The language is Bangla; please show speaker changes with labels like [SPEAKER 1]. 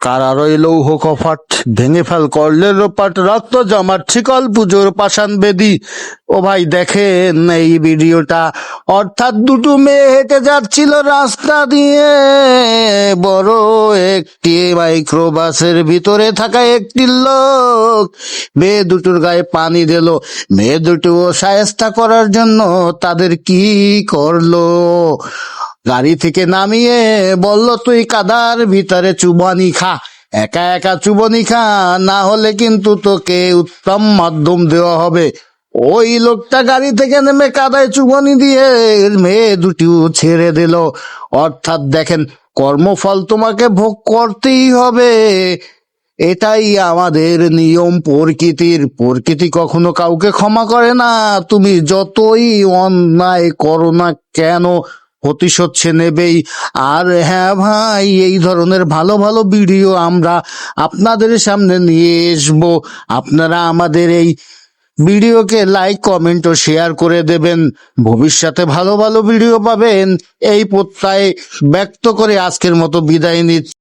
[SPEAKER 1] কারারই লৌহ কপাট, ভেঙে ফেল করলে লোপাট, রক্ত জমাট শিকল পুজোর পাষাণ বেদি। ও ভাই দেখেন এই ভিডিওটা, অর্থাৎ দুটো মেয়ে হেঁটে যাচ্ছিল রাস্তা দিয়ে, বড় একটি মাইক্রোবাসের ভিতরে থাকা একটি লোক মেয়ে দুটোর গায়ে পানি দিল। মেয়ে দুটো শায়েস্তা করার জন্য তাদের কি করলো, গাড়ি থেকে নামিয়ে বলল তুই কাদার ভিতরে চুবানি খা, একা একা চুবনি খা, না হলে কিন্তু তোকে উত্তম মাধ্যম দেওয়া হবে। ওই লোকটা গাড়ি থেকে নেমে কাদায় চুবনি দিয়ে মেয়ে দুটিও ছেড়ে দিল। অর্থাৎ দেখেন, কর্মফল তোমাকে ভোগ করতেই হবে, এটাই আমাদের নিয়ম প্রকৃতির। প্রকৃতি কখনো কাউকে ক্ষমা করে না। তুমি যতই অন্যায় করো না কেন, প্রতিশোধ সে নেবেই। আর হ্যাঁ ভাই, এই ধরনের ভালো ভালো ভিডিও আমরা আপনাদের সামনে নিয়ে আসবো। আপনারা আমাদের এই ভিডিওকে লাইক কমেন্ট ও শেয়ার করে দেবেন, ভবিষ্যতে ভালো ভালো ভিডিও পাবেন এই প্রত্যয় ব্যক্ত করে আজকের মতো বিদায় নিচ্ছি।